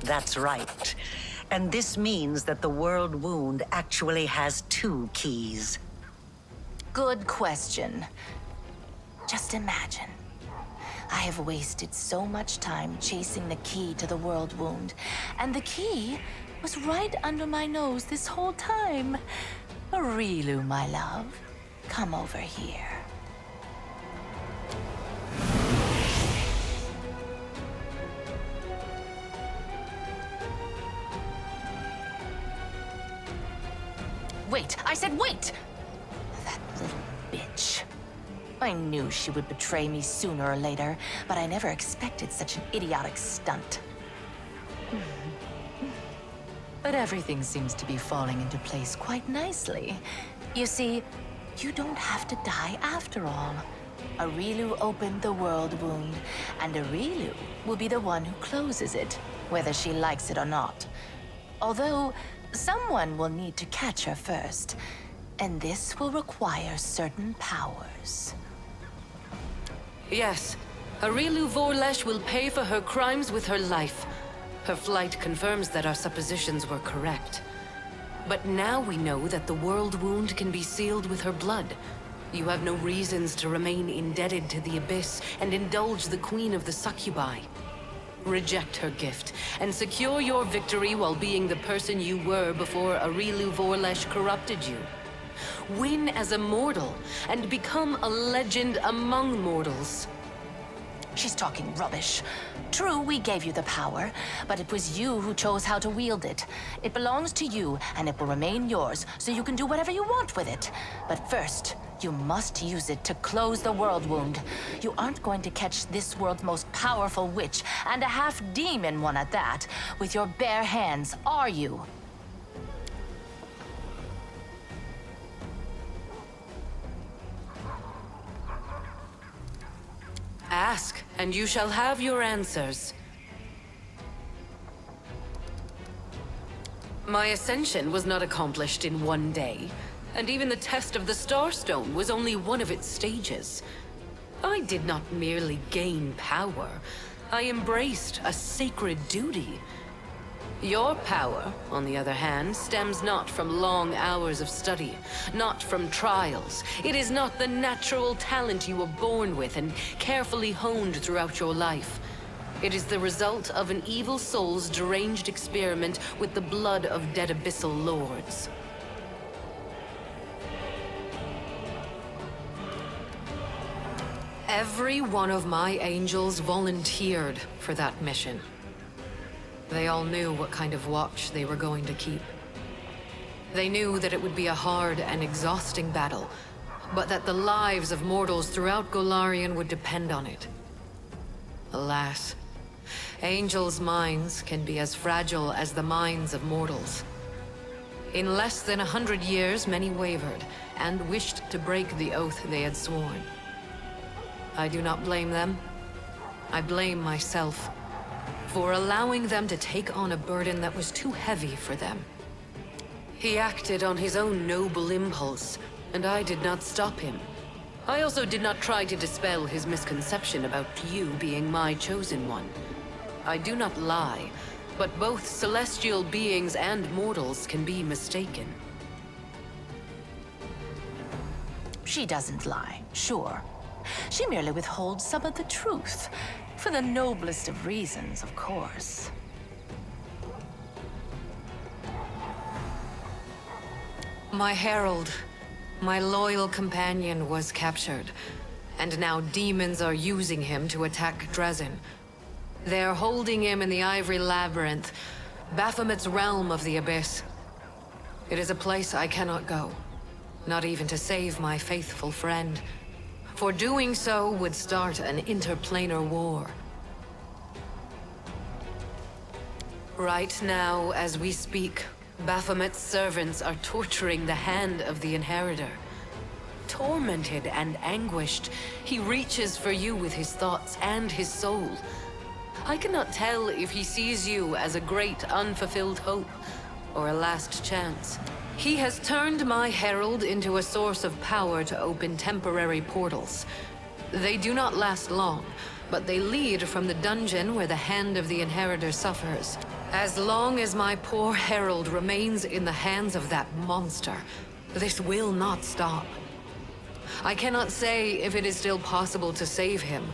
That's right. And this means that the Worldwound actually has two keys. Good question. Just imagine. I have wasted so much time chasing the key to the Worldwound, and the key was right under my nose this whole time. Areelu, my love, come over here. Wait! I said wait! That little bitch. I knew she would betray me sooner or later, but I never expected such an idiotic stunt. But everything seems to be falling into place quite nicely. You see, you don't have to die after all. Areelu opened the Worldwound, and Areelu will be the one who closes it, whether she likes it or not. Although, someone will need to catch her first, and this will require certain powers. Yes, Areelu Vorlesh will pay for her crimes with her life. Her flight confirms that our suppositions were correct. But now we know that the Worldwound can be sealed with her blood. You have no reasons to remain indebted to the Abyss and indulge the Queen of the Succubi. Reject her gift, and secure your victory while being the person you were before Areelu Vorlesh corrupted you. Win as a mortal, and become a legend among mortals. She's talking rubbish. True, we gave you the power, but it was you who chose how to wield it. It belongs to you, and it will remain yours, so you can do whatever you want with it. But first, you must use it to close the Worldwound. You aren't going to catch this world's most powerful witch, and a half-demon one at that, with your bare hands, are you? Ask, and you shall have your answers. My ascension was not accomplished in one day, and even the test of the Starstone was only one of its stages. I did not merely gain power, I embraced a sacred duty. Your power, on the other hand, stems not from long hours of study, not from trials. It is not the natural talent you were born with and carefully honed throughout your life. It is the result of an evil soul's deranged experiment with the blood of dead abyssal lords. Every one of my angels volunteered for that mission. They all knew what kind of watch they were going to keep. They knew that it would be a hard and exhausting battle, but that the lives of mortals throughout Golarion would depend on it. Alas, angels' minds can be as fragile as the minds of mortals. In less than 100 years, many wavered and wished to break the oath they had sworn. I do not blame them. I blame myself for allowing them to take on a burden that was too heavy for them. He acted on his own noble impulse, and I did not stop him. I also did not try to dispel his misconception about you being my chosen one. I do not lie, but both celestial beings and mortals can be mistaken. She doesn't lie, sure. She merely withholds some of the truth. For the noblest of reasons, of course. My herald, my loyal companion, was captured, and now demons are using him to attack Dresden. They're holding him in the Ivory Labyrinth, Baphomet's realm of the Abyss. It is a place I cannot go, not even to save my faithful friend. For doing so would start an interplanar war. Right now, as we speak, Baphomet's servants are torturing the hand of the Inheritor. Tormented and anguished, he reaches for you with his thoughts and his soul. I cannot tell if he sees you as a great unfulfilled hope or a last chance. He has turned my herald into a source of power to open temporary portals. They do not last long, but they lead from the dungeon where the hand of the Inheritor suffers. As long as my poor herald remains in the hands of that monster, this will not stop. I cannot say if it is still possible to save him,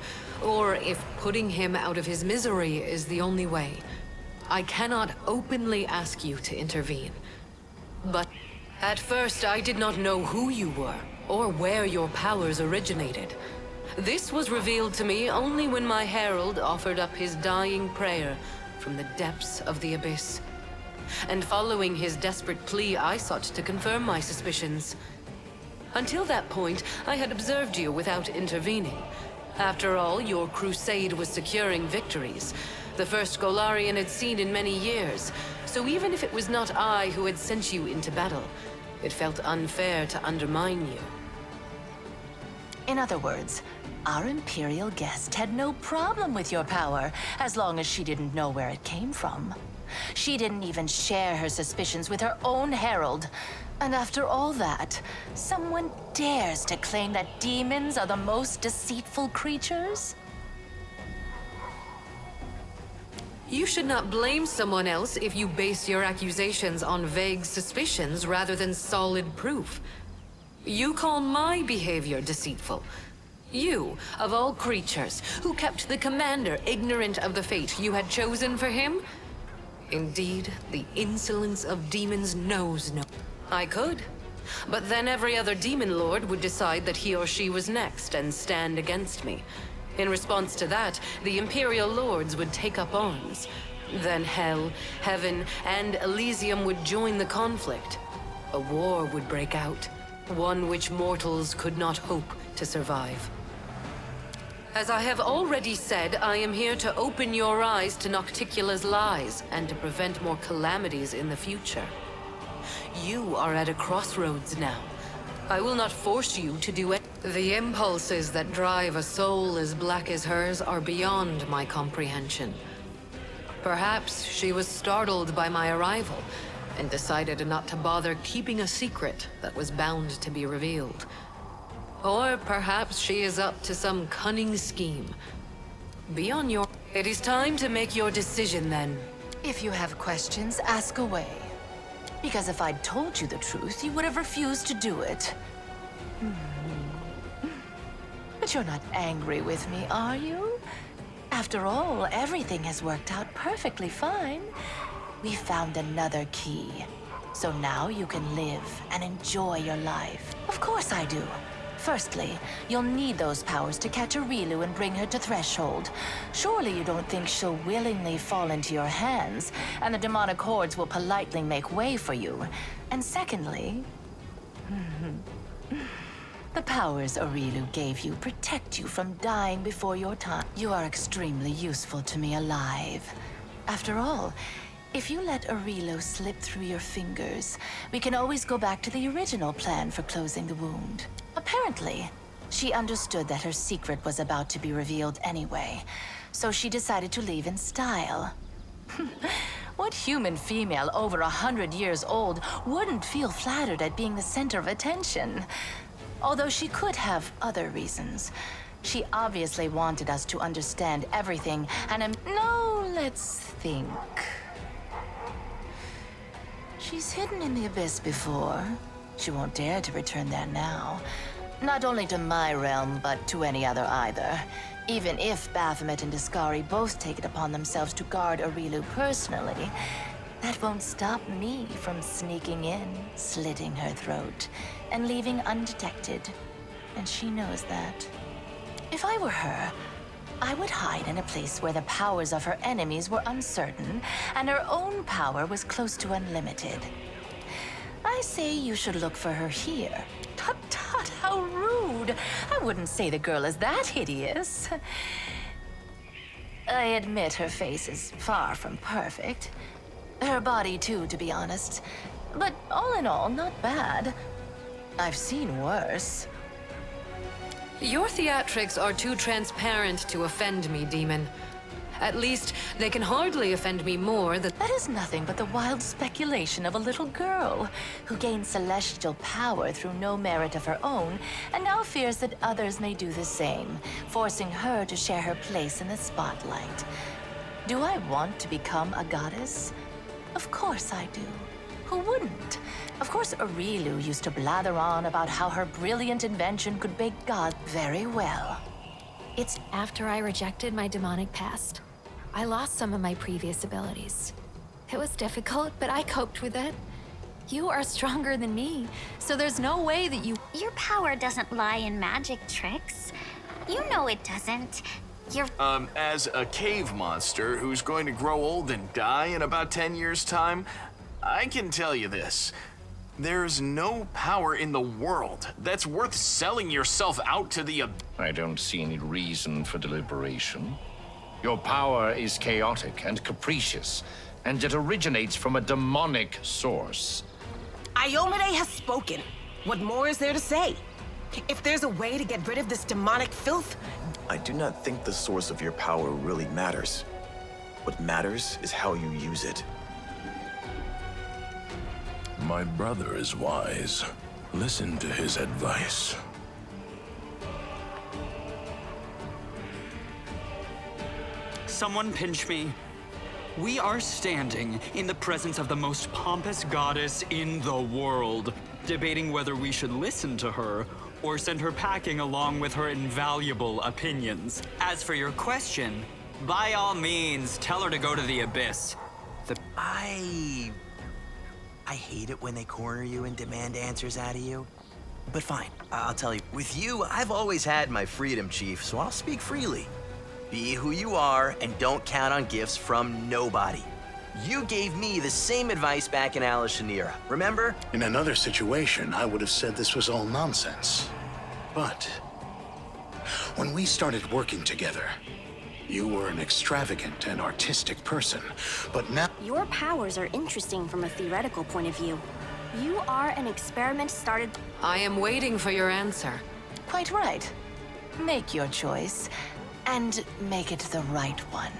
or if putting him out of his misery is the only way. I cannot openly ask you to intervene. But at first I did not know who you were, or where your powers originated. This was revealed to me only when my herald offered up his dying prayer from the depths of the abyss. And following his desperate plea, I sought to confirm my suspicions. Until that point, I had observed you without intervening. After all, your crusade was securing victories, the first Golarion had seen in many years. So even if it was not I who had sent you into battle, it felt unfair to undermine you. In other words, our Imperial guest had no problem with your power, as long as she didn't know where it came from. She didn't even share her suspicions with her own herald. And after all that, someone dares to claim that demons are the most deceitful creatures? You should not blame someone else if you base your accusations on vague suspicions rather than solid proof. You call my behavior deceitful. You, of all creatures, who kept the commander ignorant of the fate you had chosen for him? Indeed, the insolence of demons knows no... I could. But then every other demon lord would decide that he or she was next and stand against me. In response to that, the Imperial lords would take up arms. Then Hell, Heaven, and Elysium would join the conflict. A war would break out, one which mortals could not hope to survive. As I have already said, I am here to open your eyes to Nocticula's lies and to prevent more calamities in the future. You are at a crossroads now. I will not force you to do it. The impulses that drive a soul as black as hers are beyond my comprehension. Perhaps she was startled by my arrival and decided not to bother keeping a secret that was bound to be revealed. Or perhaps she is up to some cunning scheme. Be on your... It is time to make your decision then. If you have questions, ask away. Because if I'd told you the truth, you would have refused to do it. But you're not angry with me, are you? After all, everything has worked out perfectly fine. We found another key. So now you can live and enjoy your life. Of course I do. Firstly, you'll need those powers to catch Areelu and bring her to Threshold. Surely you don't think she'll willingly fall into your hands, and the demonic hordes will politely make way for you. And secondly, the powers Areelu gave you protect you from dying before your time. You are extremely useful to me alive. After all, if you let Areelu slip through your fingers, we can always go back to the original plan for closing the wound. Apparently, she understood that her secret was about to be revealed anyway, so she decided to leave in style. What human female over 100 years old wouldn't feel flattered at being the center of attention? Although she could have other reasons. She obviously wanted us to understand everything, and no, let's think. She's hidden in the abyss before. She won't dare to return there now. Not only to my realm, but to any other either. Even if Baphomet and Deskari both take it upon themselves to guard Areelu personally, that won't stop me from sneaking in, slitting her throat, and leaving undetected. And she knows that. If I were her, I would hide in a place where the powers of her enemies were uncertain, and her own power was close to unlimited. I say you should look for her here. Tut tut, how rude! I wouldn't say the girl is that hideous. I admit her face is far from perfect. Her body too, to be honest. But all in all, not bad. I've seen worse. Your theatrics are too transparent to offend me, demon. At least, they can hardly offend me more than... That is nothing but the wild speculation of a little girl who gained celestial power through no merit of her own, and now fears that others may do the same, forcing her to share her place in the spotlight. Do I want to become a goddess? Of course I do. Who wouldn't? Of course Areelu used to blather on about how her brilliant invention could make God very well. It's after I rejected my demonic past. I lost some of my previous abilities. It was difficult, but I coped with it. You are stronger than me, so there's no way that you... Your power doesn't lie in magic tricks. You know it doesn't. You're... As a cave monster who's going to grow old and die in about 10 years' time, I can tell you this. There's no power in the world that's worth selling yourself out to the... I don't see any reason for deliberation. Your power is chaotic and capricious, and it originates from a demonic source. Iomedae has spoken. What more is there to say? If there's a way to get rid of this demonic filth... I do not think the source of your power really matters. What matters is how you use it. My brother is wise. Listen to his advice. Someone pinch me. We are standing in the presence of the most pompous goddess in the world, debating whether we should listen to her or send her packing along with her invaluable opinions. As for your question, by all means, tell her to go to the abyss. I hate it when they corner you and demand answers out of you. But fine, I'll tell you. With you, I've always had my freedom, Chief, so I'll speak freely. Be who you are and don't count on gifts from nobody. You gave me the same advice back in Alishanira, remember? In another situation, I would have said this was all nonsense. But when we started working together, you were an extravagant and artistic person, but now... Your powers are interesting from a theoretical point of view. You are an experiment started... I am waiting for your answer. Quite right. Make your choice, and make it the right one.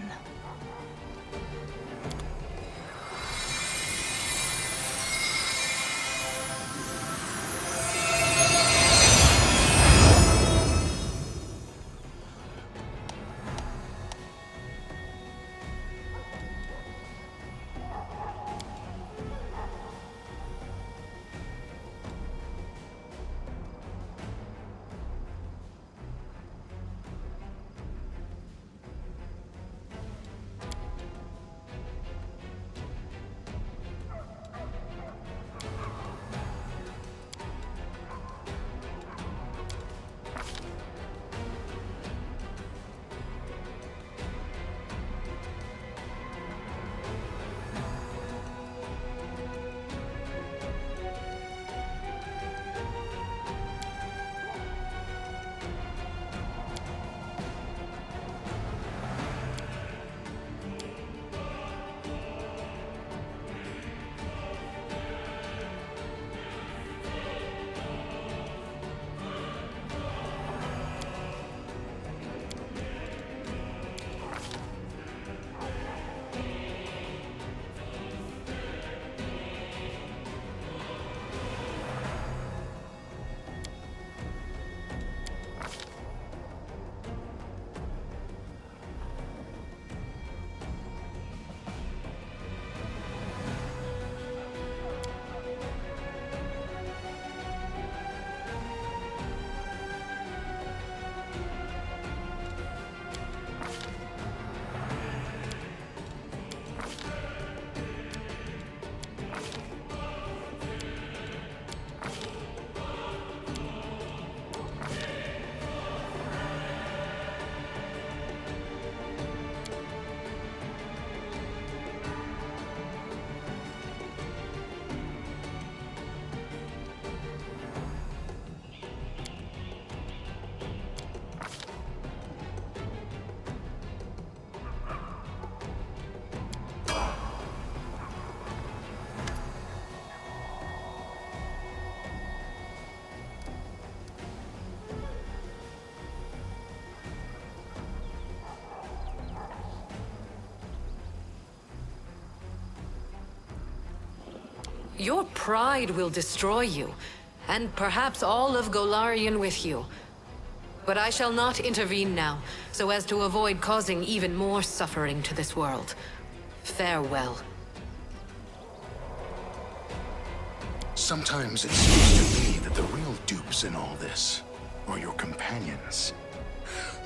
Your pride will destroy you, and perhaps all of Golarion with you. But I shall not intervene now, so as to avoid causing even more suffering to this world. Farewell. Sometimes it seems to me that the real dupes in all this are your companions.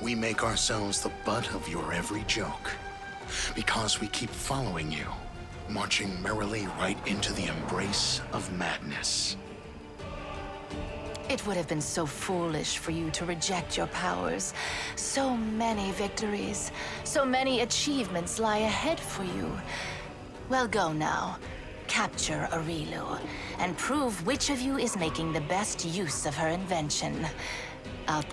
We make ourselves the butt of your every joke, because we keep following you, marching merrily right into the embrace of madness. It would have been so foolish for you to reject your powers. So many victories, so many achievements lie ahead for you. Well, go now. Capture Areelu, and prove which of you is making the best use of her invention. I'll...